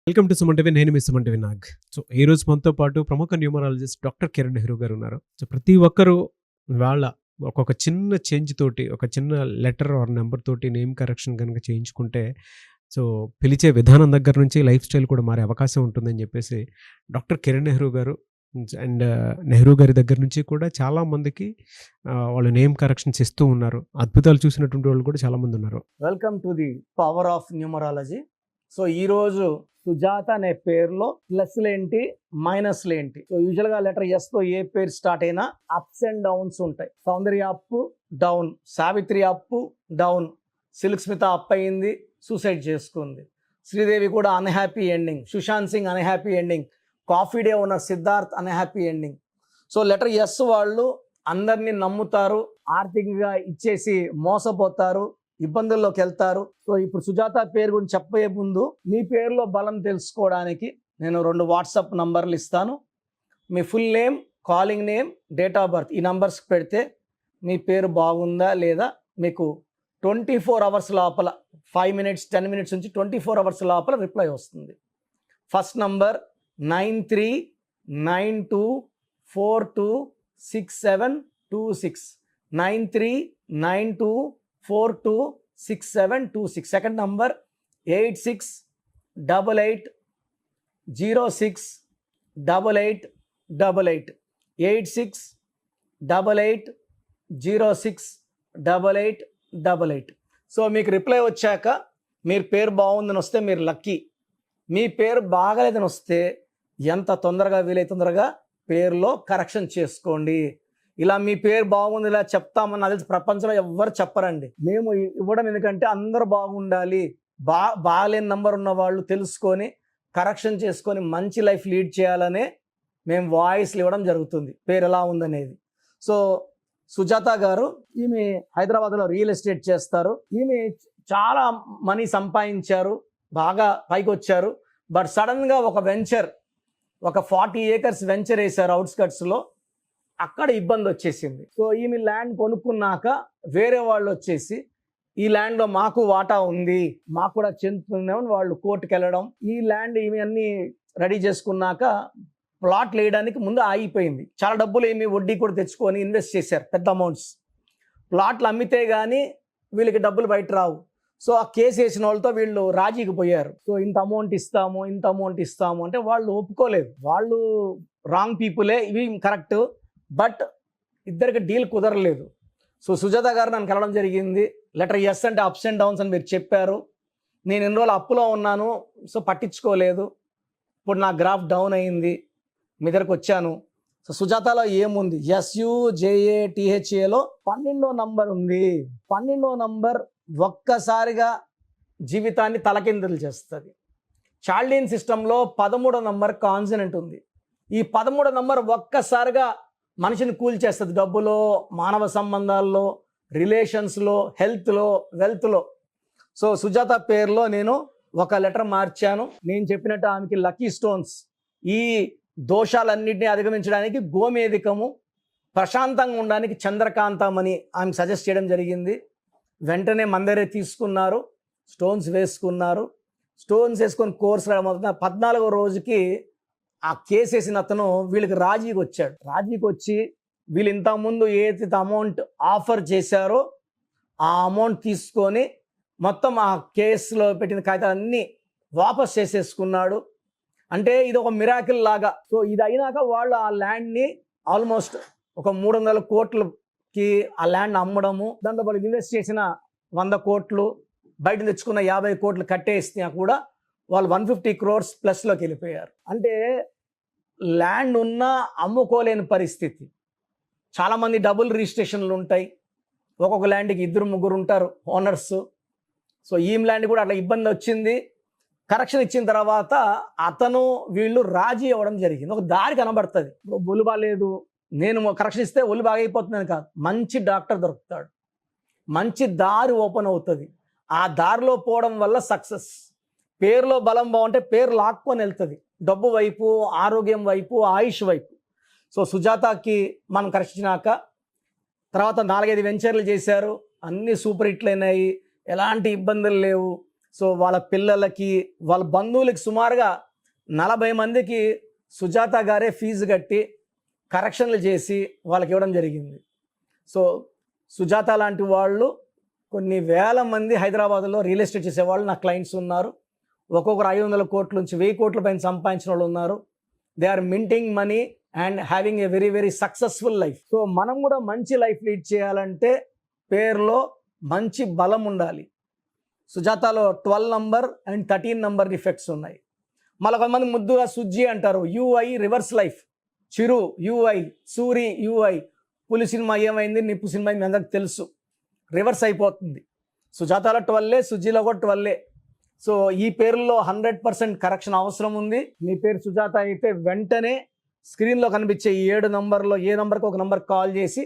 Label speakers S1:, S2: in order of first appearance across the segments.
S1: Welcome to Suman TV. నేను మీ Suman TV Nag. So ఈ రోజు మనతో పాటు ప్రముఖ న్యూమరాలజిస్ట్ డాక్టర్ కిరణ్ నెహ్రూ గారు ఉన్నారు. సో ప్రతి ఒక్కరూ వాళ్ళ ఒక్కొక్క చిన్న చేంజ్ తోటి, ఒక చిన్న లెటర్ ఆర్ నెంబర్ తోటి నేమ్ కరెక్షన్ కనుక చేయించుకుంటే సో పిలిచే విధానం దగ్గర నుంచి లైఫ్ స్టైల్ కూడా మారే అవకాశం ఉంటుందని చెప్పేసి డాక్టర్ కిరణ్ నెహ్రూ గారు అండ్ నెహ్రూ గారి దగ్గర నుంచి కూడా చాలా మందికి వాళ్ళు నేమ్ కరెక్షన్స్ ఇస్తూ ఉన్నారు. అద్భుతాలు చూసినటువంటి వాళ్ళు కూడా చాలా మంది ఉన్నారు.
S2: Welcome to the power of numerology. So ఈరోజు సుజాత అనే పేరులో ప్లస్లు ఏంటి, మైనస్లు ఏంటి. సో యూజువల్గా లెటర్ ఎస్ తో ఏ పేరు స్టార్ట్ అయినా అప్స్ అండ్ డౌన్స్ ఉంటాయి. Soundarya up down, Savitri up down, Silk Smitha up అయింది, సూసైడ్ చేసుకుంది. శ్రీదేవి కూడా unhappy ending, Sushant Singh unhappy ending, coffee day owner Siddharth unhappy ending. So letter S వాళ్ళు అందరినీ నమ్ముతారు, ఆర్థికంగా ఇచ్చేసి మోసపోతారు, ఇబ్బందుల్లోకి వెళ్తారు. సో ఇప్పుడు సుజాత పేరు గురించి చెప్పే ముందు మీ పేరులో బలం తెలుసుకోవడానికి నేను 2 వాట్సాప్ నంబర్లు ఇస్తాను. మీ full name, calling name, date of birth ఈ నంబర్స్ పెడితే మీ పేరు బాగుందా లేదా మీకు 24 అవర్స్ లోపల 5 మినిట్స్ 10 మినిట్స్ నుంచి 24 అవర్స్ లోపల రిప్లై వస్తుంది. First number 9392426726 9392426726. Second number 8688068888 8688068888. So మీకు రిప్లై వచ్చాక మీరు పేరు బాగుందని వస్తే మీరు లక్కీ. మీ పేరు బాగలేదని వస్తే ఎంత తొందరగా వీలైతే తొందరగా పేరులో కరెక్షన్ చేసుకోండి. ఇలా మీ పేరు బాగుంది ఇలా చెప్తామని అది ప్రపంచంలో ఎవ్వరు చెప్పరండి. మేము ఇవ్వడం ఎందుకంటే అందరూ బాగుండాలి. బాగాలేని నంబర్ ఉన్న వాళ్ళు తెలుసుకొని కరెక్షన్ చేసుకొని మంచి లైఫ్ లీడ్ చేయాలనే మేము వాయిస్లు ఇవ్వడం జరుగుతుంది పేరు ఎలా ఉందనేది. సో సుజాత గారు ఈమె హైదరాబాద్లో రియల్ ఎస్టేట్ చేస్తారు. ఈమె చాలా మనీ సంపాదించారు, బాగా పైకి వచ్చారు. బట్ సడన్గా ఒక వెంచర్, ఒక 40 acres వెంచర్ వేశారు అవుట్స్కట్స్లో. అక్కడ ఇబ్బంది వచ్చేసింది. సో ఈమె ల్యాండ్ కొనుక్కున్నాక వేరే వాళ్ళు వచ్చేసి ఈ ల్యాండ్లో మాకు వాటా ఉంది, మాకు కూడా చెందుతుందేమని వాళ్ళు కోర్టుకు వెళ్ళడం. ఈ ల్యాండ్ ఈమె అన్ని రెడీ చేసుకున్నాక ప్లాట్లు వేయడానికి ముందు ఆగిపోయింది. చాలా డబ్బులు ఏమి వడ్డీ కూడా తెచ్చుకొని ఇన్వెస్ట్ చేశారు, పెద్ద అమౌంట్స్. ప్లాట్లు అమ్మితే కానీ వీళ్ళకి డబ్బులు బయట రావు. సో ఆ కేసు వేసిన వాళ్ళతో వీళ్ళు రాజీకి పోయారు. సో ఇంత అమౌంట్ ఇస్తాము అంటే వాళ్ళు ఒప్పుకోలేదు. వాళ్ళు రాంగ్ పీపులే, ఇవి కరెక్ట్, బట్ ఇద్దరికి డీల్ కుదరలేదు. సో సుజాత గారు నన్ను కలవడం జరిగింది. లెటర్ ఎస్ అంటే అప్స్ అండ్ డౌన్స్ అని మీరు చెప్పారు. నేను ఎన్ని రోజులు అప్పులో ఉన్నాను, సో పట్టించుకోలేదు. ఇప్పుడు నా గ్రాఫ్ డౌన్ అయింది, మీ దగ్గరకు వచ్చాను. సో సుజాతలో ఏముంది, SUJATHAలో 12వ నంబర్ ఉంది. 12వ నంబర్ ఒక్కసారిగా జీవితాన్ని తలకిందులు చేస్తుంది. చాల్డీన్ సిస్టంలో 13వ నంబర్ కాన్సనెంట్ ఉంది. ఈ 13వ నంబర్ ఒక్కసారిగా మనిషిని కూల్ చేస్తుంది. డబ్బులో, మానవ సంబంధాల్లో, రిలేషన్స్లో, హెల్త్లో, వెల్త్లో. సో సుజాత పేరులో నేను ఒక లెటర్ మార్చాను. నేను చెప్పినట్టు ఆమెకి లక్కీ స్టోన్స్, ఈ దోషాలన్నింటినీ అధిగమించడానికి గోమేధికము, ప్రశాంతంగా ఉండడానికి చంద్రకాంతమని ఆమె సజెస్ట్ చేయడం జరిగింది. వెంటనే మందరే తీసుకున్నారు, స్టోన్స్ వేసుకున్నారు. స్టోన్స్ వేసుకొని కోర్స్ రావడం 14వ రోజుకి ఆ కేసు వేసిన అతను వీళ్ళకి రాజీకి వచ్చాడు. రాజీకి వచ్చి వీళ్ళు ఇంతకుముందు ఏదైతే అమౌంట్ ఆఫర్ చేశారో ఆ అమౌంట్ తీసుకొని మొత్తం ఆ కేసులో పెట్టిన కాగితాలన్నీ వాపస్ చేసేసుకున్నాడు. అంటే ఇది ఒక మిరాకిల్ లాగా. సో ఇది అయినాక వాళ్ళు ఆ ల్యాండ్ని ఆల్మోస్ట్ ఒక 300 కోట్లకి ఆ ల్యాండ్ అమ్మడము, దాంట్లో వాళ్ళు ఇన్వెస్ట్ చేసిన 100 కోట్లు, బయట తెచ్చుకున్న 50 కోట్లు కట్టేసినా కూడా వాళ్ళు 150 crores ప్లస్లోకి వెళ్ళిపోయారు. అంటే ల్యాండ్ ఉన్నా అమ్ముకోలేని పరిస్థితి. చాలామంది డబుల్ రిజిస్ట్రేషన్లు ఉంటాయి, ఒక్కొక్క ల్యాండ్కి 2-3 ఉంటారు ఓనర్స్. సో ఈ ల్యాండ్ కూడా అట్లా ఇబ్బంది వచ్చింది. కరెక్షన్ ఇచ్చిన తర్వాత అతను వీళ్ళు రాజీ అవ్వడం జరిగింది. ఒక దారి కనబడుతుంది. ఇప్పుడు ఒళ్ళు బాగాలేదు, నేను కరెక్షన్ ఇస్తే ఒళ్ళు బాగైపోతుందని కాదు, మంచి డాక్టర్ దొరుకుతాడు, మంచి దారి ఓపెన్ అవుతుంది. ఆ దారిలో పోవడం వల్ల సక్సెస్. పేరులో బలం బాగుంటే పేరు లాక్కొని వెళ్తుంది, డబ్బు వైపు, ఆరోగ్యం వైపు, ఆయుష్ వైపు. సో సుజాతకి మనం కరెక్టినాక తర్వాత 4-5 వెంచర్లు చేశారు, అన్నీ సూపర్ హిట్లు అయినాయి, ఎలాంటి ఇబ్బందులు లేవు. సో వాళ్ళ పిల్లలకి వాళ్ళ బంధువులకి సుమారుగా 40 మందికి సుజాత గారే ఫీజు కట్టి కరెక్షన్లు చేసి వాళ్ళకి ఇవ్వడం జరిగింది. సో సుజాత లాంటి వాళ్ళు కొన్ని వేల మంది హైదరాబాద్లో రియల్ ఎస్టేట్ చేసేవాళ్ళు నా క్లయింట్స్ ఉన్నారు. ఒక్కొక్కరు 500 కోట్ల నుంచి 1000 కోట్ల పైన సంపాదించిన వాళ్ళు ఉన్నారు. They are minting money and having a very very successful life. So మనం కూడా మంచి లైఫ్ లీడ్ చేయాలంటే పేరులో మంచి బలం ఉండాలి. సుజాతలో 12 నంబర్ అండ్ 13 నంబర్ డిఫెక్ట్స్ ఉన్నాయి. మళ్ళీ కొంతమంది ముద్దుగా సుజ్జి అంటారు. UI reverse life. Chiru UI, Suri UI. Puli cinema ఏమైంది, నిప్పు సినిమా మీ అందరికి తెలుసు, రివర్స్ అయిపోతుంది. సుజాతలో 12, సుజ్జిలో కూడా 12. సో ఈ పేరులో 100% కరెక్షన్ అవసరం ఉంది. మీ పేరు సుజాత అయితే వెంటనే స్క్రీన్లో కనిపించే ఈ 7 నంబర్లో ఏ నంబర్కి ఒక నంబర్ కాల్ చేసి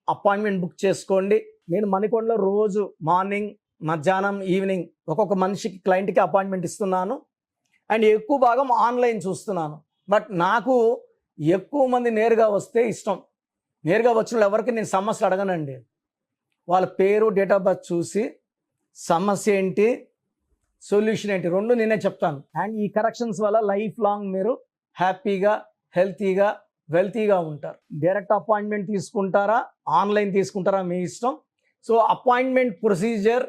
S2: అపాయింట్మెంట్ బుక్ చేసుకోండి. నేను మణికొండలో రోజు మార్నింగ్, మధ్యాహ్నం, ఈవినింగ్ ఒక్కొక్క మనిషికి క్లయింట్కి అపాయింట్మెంట్ ఇస్తున్నాను. అండ్ ఎక్కువ భాగం ఆన్లైన్ చూస్తున్నాను. బట్ నాకు ఎక్కువ మంది నేరుగా వస్తే ఇష్టం. నేరుగా వచ్చిన వాళ్ళు ఎవరికి నేను సమస్యలు అడగనండి. వాళ్ళ పేరు, డేట్ ఆఫ్ బర్త్ చూసి సమస్య ఏంటి, సొల్యూషన్ ఏంటి, రెండు నేనే చెప్తాను. అండ్ ఈ కరెక్షన్స్ వల్ల లైఫ్ లాంగ్ మీరు హ్యాపీగా, హెల్తీగా, వెల్తీగా ఉంటారు. డైరెక్ట్ అపాయింట్మెంట్ తీసుకుంటారా, ఆన్లైన్ తీసుకుంటారా, మీ ఇష్టం. సో అపాయింట్మెంట్ ప్రొసీజర్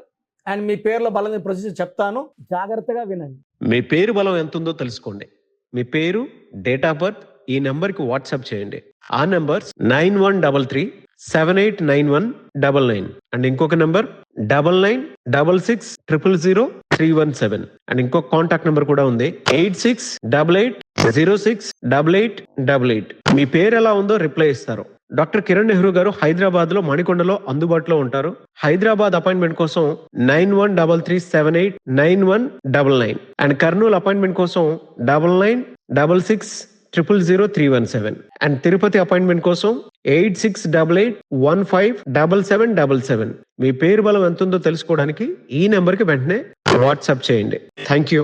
S2: అండ్ మీ పేరులో బలం ప్రొసీజర్ చెప్తాను, జాగ్రత్తగా వినండి.
S3: మీ పేరు బలం ఎంత ఉందో తెలుసుకోండి. మీ పేరు, డేట్ ఆఫ్ బర్త్ ఈ నెంబర్కి వాట్సాప్ చేయండి. ఆ నెంబర్ 9133789199 అండ్ ఇంకొక నెంబర్ 9966000317 అండ్ ఇంకొక కాంటాక్ట్ నెంబర్ కూడా ఉంది 8688068888. మీ పేరు ఎలా ఉందో రిప్లై ఇస్తారు. డాక్టర్ కిరణ్ నెహ్రూ గారు హైదరాబాద్ లో మణికొండలో అందుబాటులో ఉంటారు. హైదరాబాద్ అపాయింట్మెంట్ కోసం 9133789199 అండ్ కర్నూలు అపాయింట్మెంట్ కోసం 9966000317 అండ్ తిరుపతి అపాయింట్మెంట్ కోసం 8688157777. మీ పేరు బలం ఎంత ఉందో తెలుసుకోవడానికి ఈ నెంబర్కి వెంటనే వాట్సాప్ చేయండి. Thank you.